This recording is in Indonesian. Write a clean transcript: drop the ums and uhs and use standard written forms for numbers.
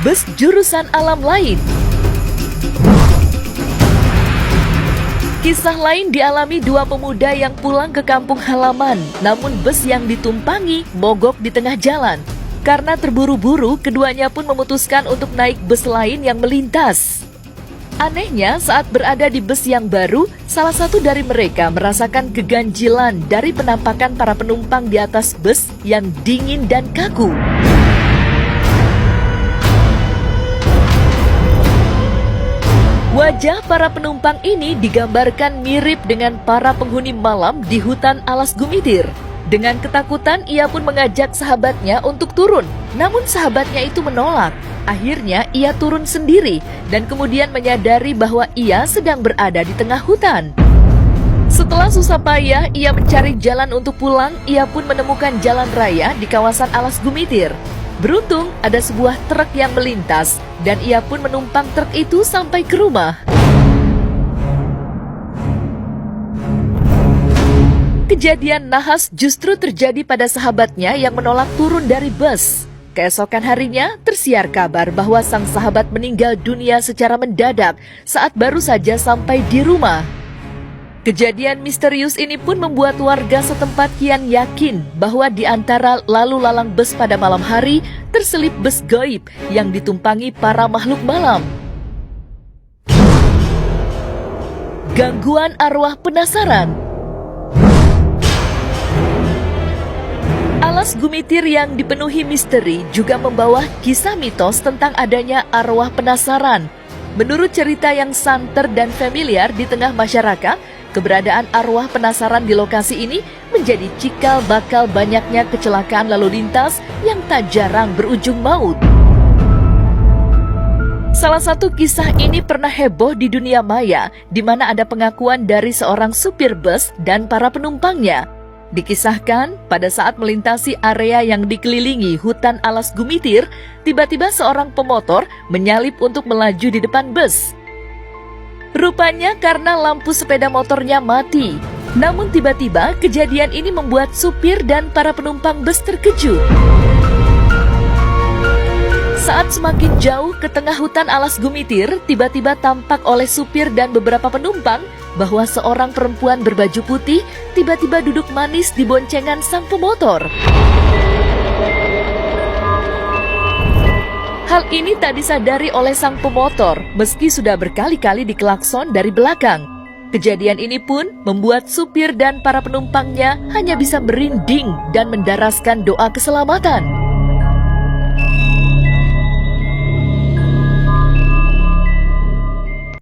bus jurusan alam lain. Kisah lain dialami dua pemuda yang pulang ke kampung halaman, namun bus yang ditumpangi mogok di tengah jalan. Karena terburu-buru, keduanya pun memutuskan untuk naik bus lain yang melintas. Anehnya, saat berada di bus yang baru, salah satu dari mereka merasakan keganjilan dari penampakan para penumpang di atas bus yang dingin dan kaku. Wajah para penumpang ini digambarkan mirip dengan para penghuni malam di hutan alas Gumitir. Dengan ketakutan, ia pun mengajak sahabatnya untuk turun. Namun sahabatnya itu menolak. Akhirnya ia turun sendiri dan kemudian menyadari bahwa ia sedang berada di tengah hutan. Setelah susah payah ia mencari jalan untuk pulang, ia pun menemukan jalan raya di kawasan alas Gumitir. Beruntung ada sebuah truk yang melintas dan ia pun menumpang truk itu sampai ke rumah. Kejadian nahas justru terjadi pada sahabatnya yang menolak turun dari bus. Keesokan harinya tersiar kabar bahwa sang sahabat meninggal dunia secara mendadak saat baru saja sampai di rumah. Kejadian misterius ini pun membuat warga setempat kian yakin bahwa di antara lalu lalang bus pada malam hari terselip bus gaib yang ditumpangi para makhluk malam. Gangguan arwah penasaran. Alas Gumitir yang dipenuhi misteri juga membawa kisah mitos tentang adanya arwah penasaran. Menurut cerita yang santer dan familiar di tengah masyarakat, keberadaan arwah penasaran di lokasi ini menjadi cikal bakal banyaknya kecelakaan lalu lintas yang tak jarang berujung maut. Salah satu kisah ini pernah heboh di dunia maya, di mana ada pengakuan dari seorang supir bus dan para penumpangnya. Dikisahkan, pada saat melintasi area yang dikelilingi hutan alas Gumitir, tiba-tiba seorang pemotor menyalip untuk melaju di depan bus. Rupanya karena lampu sepeda motornya mati. Namun tiba-tiba kejadian ini membuat supir dan para penumpang bus terkejut. Saat semakin jauh ke tengah hutan alas Gumitir, tiba-tiba tampak oleh supir dan beberapa penumpang bahwa seorang perempuan berbaju putih tiba-tiba duduk manis di boncengan sang pemotor. Hal ini tak disadari oleh sang pemotor meski sudah berkali-kali diklakson dari belakang. Kejadian ini pun membuat supir dan para penumpangnya hanya bisa merinding dan mendaraskan doa keselamatan.